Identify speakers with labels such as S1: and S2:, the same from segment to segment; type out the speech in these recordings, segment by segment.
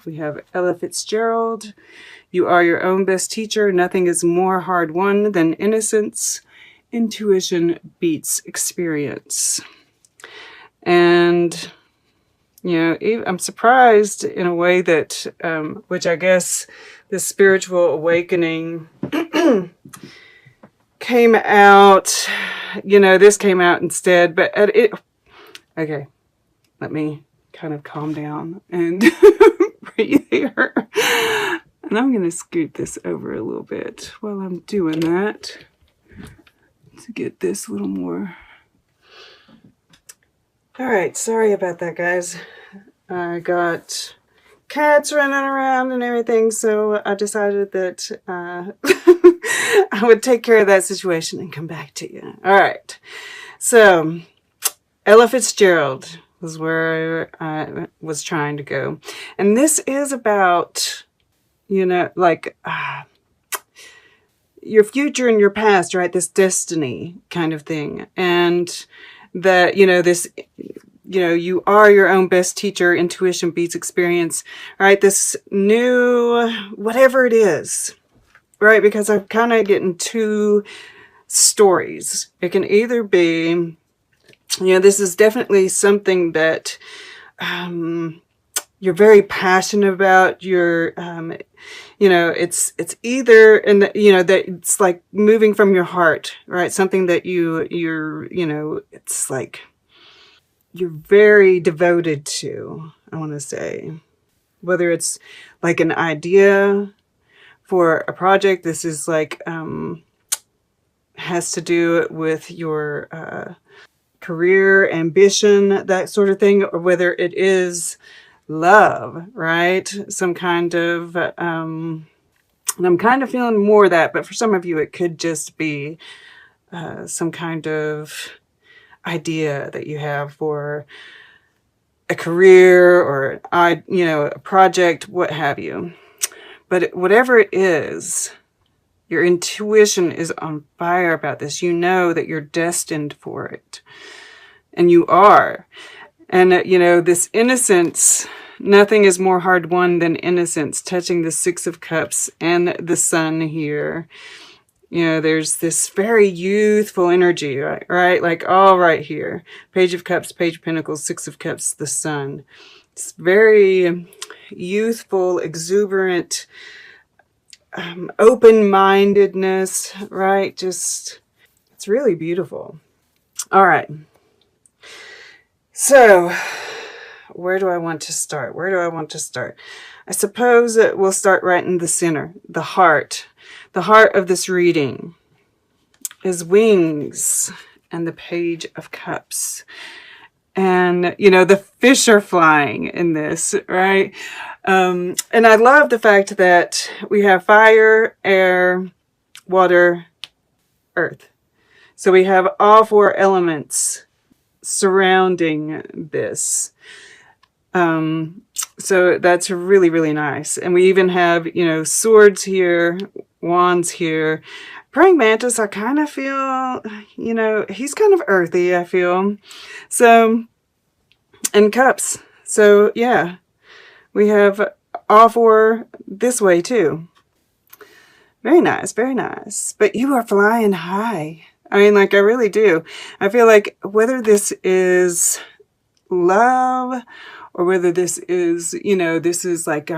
S1: We have Ella Fitzgerald. You are your own best teacher. Nothing is more hard won than innocence. Intuition beats experience. And, you know, I'm surprised in a way that, which I guess the spiritual awakening came out, you know, this came out instead, but okay, let me kind of calm down and breathe here. And I'm going to scoot this over a little bit while I'm doing that to get this a little more. All right, sorry about that, guys. I got cats running around and everything, so I decided that I would take care of that situation and come back to you. All right, so Ella Fitzgerald was where I was trying to go. And this is about, you know, like your future and your past, right? This destiny kind of thing. And that, you know, this, you know, you are your own best teacher. Intuition beats experience, right? This new, whatever it is, right? Because I'm kind of getting two stories. It can either be, you know, this is definitely something that you're very passionate about. You're, you know, it's either, and you know, that it's like moving from your heart, right? Something that you're, you know, it's like you're very devoted to, I want to say, whether it's like an idea for a project. This is like, has to do with your, career, ambition, that sort of thing, or whether it is love, right? Some kind of, and I'm kind of feeling more of that, but for some of you, it could just be some kind of idea that you have for a career or, you know, a project, what have you. But whatever it is, your intuition is on fire about this. You know that you're destined for it. And you are. And, you know, this innocence, nothing is more hard won than innocence, touching the Six of Cups and the Sun here. You know, there's this very youthful energy, right? Like all right here. Page of Cups, Page of Pentacles, Six of Cups, the Sun. It's very youthful, exuberant, open-mindedness, right? Just, it's really beautiful. All right. So, where do I want to start? Where do I want to start? I suppose that we'll start right in the center, the heart. The heart of this reading is wings and the Page of Cups. And, you know, the fish are flying in this, right? And I love the fact that we have fire, air, water, earth. So we have all four elements surrounding this. So that's really, really nice. And we even have, you know, swords here, wands here. Praying mantis, I kind of feel, you know, he's kind of earthy, I feel. So, and cups. So, yeah, we have all four this way too. Very nice, very nice. But you are flying high. I mean, like, I really do. I feel like whether this is love or whether this is, you know, this is like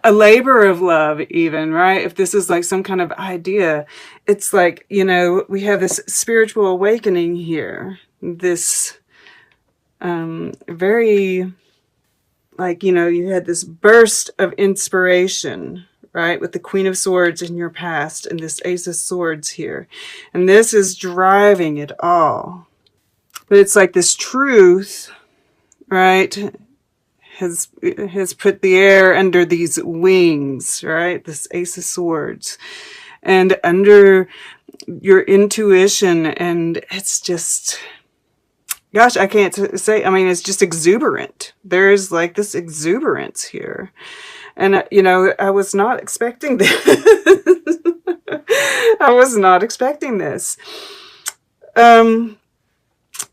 S1: a labor of love even, right? If this is like some kind of idea, it's like, you know, we have this spiritual awakening here. This very, like, you know, you had this burst of inspiration, right? With the Queen of Swords in your past and this Ace of Swords here. And this is driving it all. But it's like this truth, right, has put the air under these wings, right? This Ace of Swords. And under your intuition, and it's just, gosh, I can't say, I mean, it's just exuberant. There's like this exuberance here. And, you know, I was not expecting this. I was not expecting this.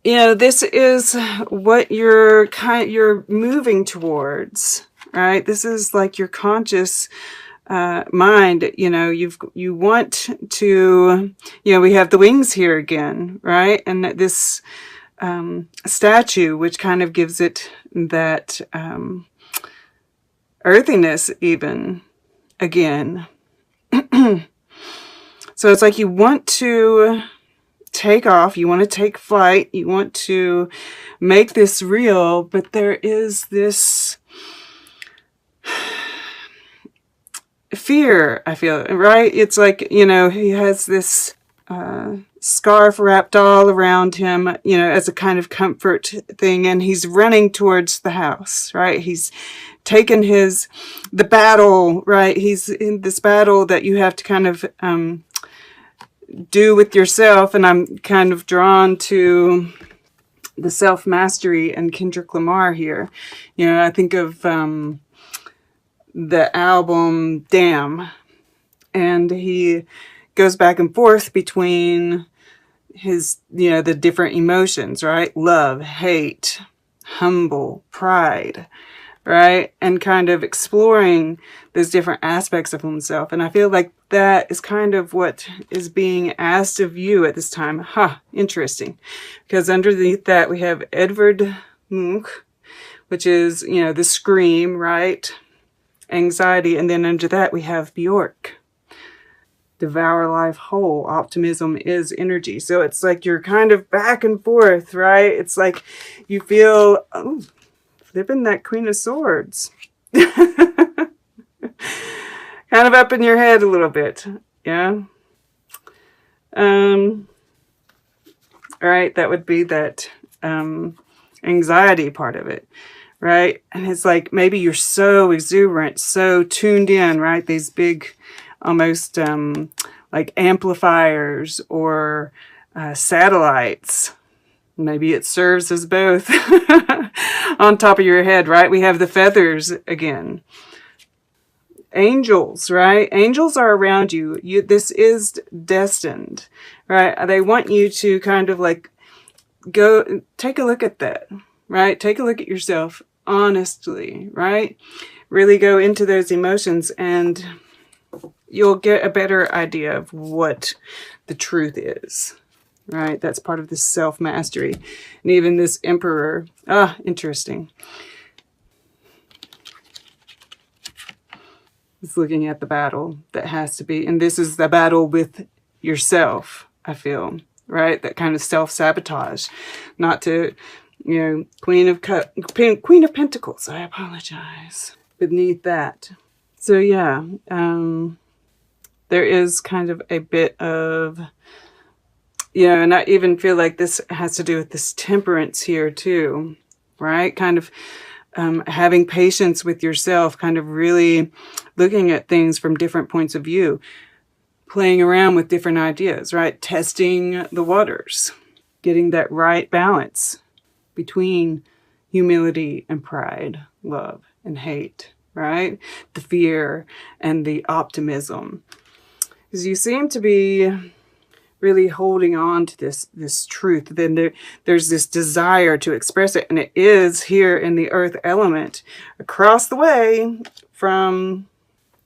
S1: you know, this is what you're moving towards, right? This is like your conscious mind. You know, you want to, you know, we have the wings here again, right? And this statue, which kind of gives it that earthiness even again. So it's like you want to take off, you want to take flight, you want to make this real, but there is this fear, I feel, right? It's like, you know, he has this scarf wrapped all around him, you know, as a kind of comfort thing, and he's running towards the house, right? He's taken the battle, right? He's in this battle that you have to kind of do with yourself, and I'm kind of drawn to the self-mastery and Kendrick Lamar here. You know, I think of the album Damn, and he goes back and forth between his, you know, the different emotions, right? Love, hate, humble, pride, right? And kind of exploring those different aspects of himself. And I feel like that is kind of what is being asked of you at this time. Interesting. Because underneath that we have Edvard Munch, which is, you know, the scream, right? Anxiety. And then under that we have Bjork. Devour life whole. Optimism is energy. So it's like you're kind of back and forth, right? It's like you feel, oh, flipping that Queen of Swords. Kind of up in your head a little bit. Yeah. All right. That would be that anxiety part of it. Right. And it's like maybe you're so exuberant, so tuned in, right? These big, almost like amplifiers or satellites. Maybe it serves as both on top of your head, right? We have the feathers again. Angels, right? Angels are around you. This is destined, right? They want you to kind of like go take a look at that, right? Take a look at yourself honestly, right? Really go into those emotions and you'll get a better idea of what the truth is, right? That's part of this self-mastery. And even this emperor, interesting. It's looking at the battle that has to be, and this is the battle with yourself, I feel, right? That kind of self-sabotage. Not to, you know, Queen of Pentacles, I apologize. Beneath that. So yeah, there is kind of a bit of, you know, and I even feel like this has to do with this temperance here too, right? Kind of having patience with yourself, kind of really looking at things from different points of view, playing around with different ideas, right? Testing the waters, getting that right balance between humility and pride, love and hate, right? The fear and the optimism. Because you seem to be really holding on to this truth. Then there's this desire to express it, and it is here in the earth element across the way from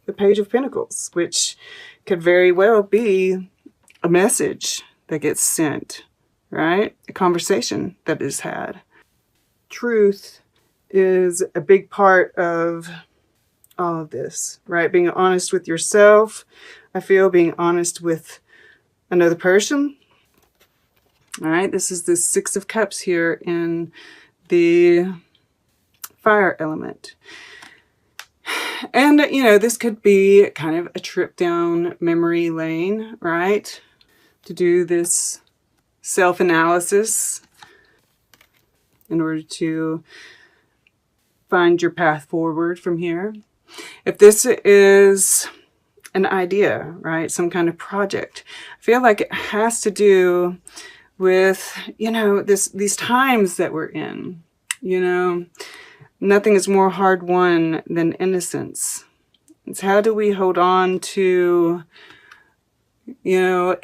S1: the Page of Pentacles, which could very well be a message that gets sent, right? A conversation that is had. Truth is a big part of all of this, right? Being honest with yourself, I feel, being honest with another person. All right, this is the Six of Cups here in the fire element. And, you know, this could be kind of a trip down memory lane, right? To do this self-analysis in order to find your path forward from here. If this is an idea, right? Some kind of project. I feel like it has to do with, you know, these times that we're in. You know, nothing is more hard won than innocence. It's how do we hold on to, you know,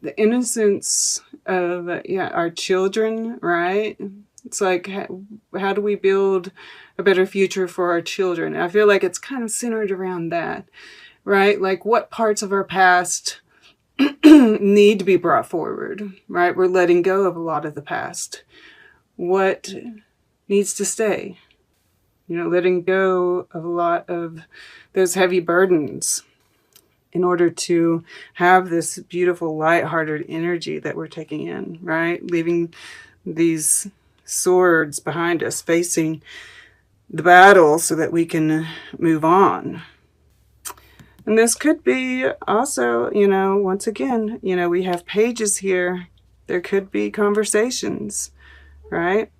S1: the innocence of yeah, our children, right? It's like, how do we build a better future for our children? I feel like it's kind of centered around that, right? Like, what parts of our past need to be brought forward, right? We're letting go of a lot of the past. What needs to stay? You know, letting go of a lot of those heavy burdens in order to have this beautiful, lighthearted energy that we're taking in, right? Leaving these swords behind us, facing the battle so that we can move on. And this could be also, you know, once again, you know, we have pages here. There could be conversations, right?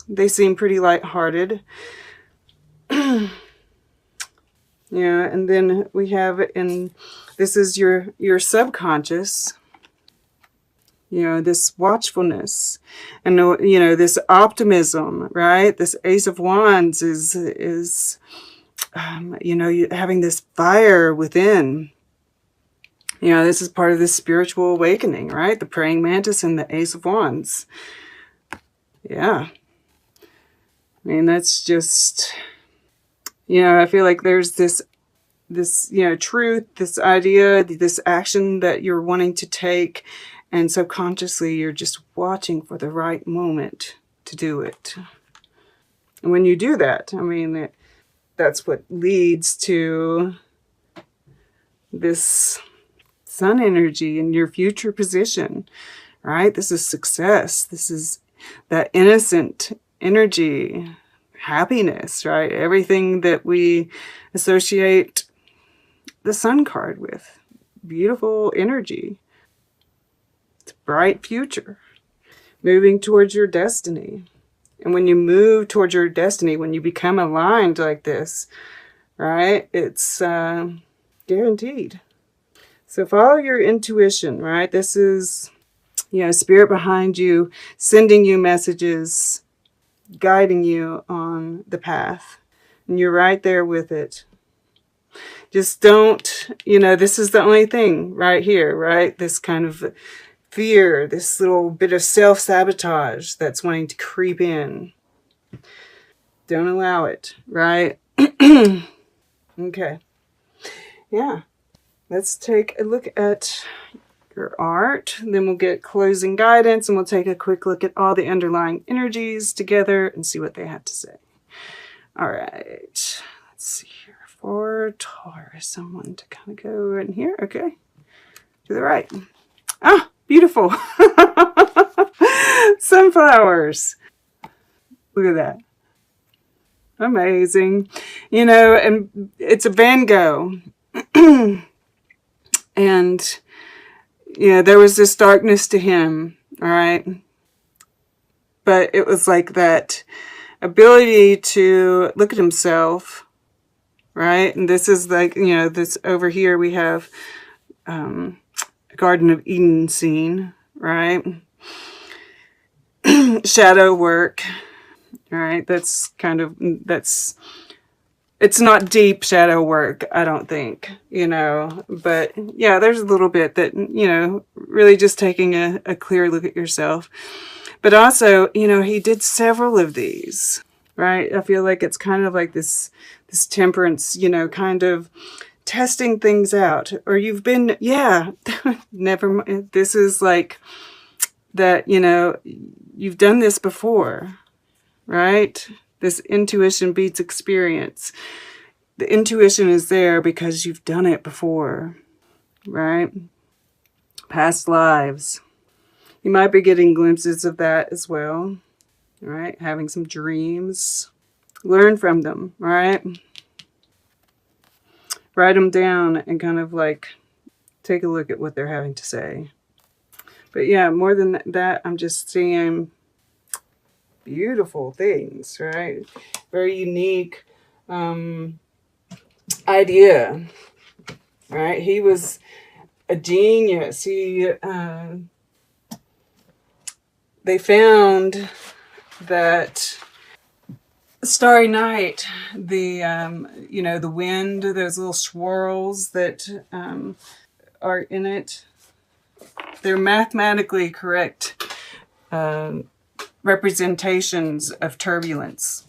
S1: They seem pretty lighthearted. Yeah, and then we have this is your subconscious, you know, this watchfulness and, you know, this optimism, right? This Ace of Wands is you know, having this fire within. You know, this is part of this spiritual awakening, right? The praying mantis and the Ace of Wands. Yeah. I mean, that's just, you know, I feel like there's this, you know, truth, this idea, this action that you're wanting to take, and subconsciously you're just watching for the right moment to do it. And when you do that, I mean, that's what leads to this sun energy in your future position, right? This is success. This is that innocent energy, happiness, right? Everything that we associate the sun card with. Beautiful energy. It's a bright future. Moving towards your destiny. And when you move towards your destiny, when you become aligned like this, right? It's guaranteed. So follow your intuition, right? This is, you know, spirit behind you, sending you messages, guiding you on the path. And you're right there with it. Just don't, you know, this is the only thing right here, right? This kind of fear, this little bit of self-sabotage that's wanting to creep in. Don't allow it, right? Okay. Yeah. Let's take a look at your art. Then we'll get closing guidance, and we'll take a quick look at all the underlying energies together and see what they have to say. All right. Let's see here. For Taurus, someone to kind of go in here. Okay. To the right. Ah, beautiful. Sunflowers. Look at that. Amazing. You know, and it's a Van Gogh. And, you know, there was this darkness to him, all right? But it was like that ability to look at himself, right? And this is like, you know, this over here we have a Garden of Eden scene, right? Shadow work, all right? That's kind of, it's not deep shadow work, I don't think, you know, but yeah, there's a little bit that, you know, really just taking a clear look at yourself. But also, you know, he did several of these, right? I feel like it's kind of like this temperance, you know, kind of testing things out. Or you've been, yeah, never mind. This is like that, you know, you've done this before, right? This intuition beats experience. The intuition is there because you've done it before, right? Past lives. You might be getting glimpses of that as well, right? Having some dreams. Learn from them, right? Write them down and kind of like take a look at what they're having to say. But yeah, more than that, I'm just seeing beautiful things, right? Very unique idea, right? He was a genius. They found that Starry Night, you know, the wind, those little swirls that are in it, They're mathematically correct representations of turbulence.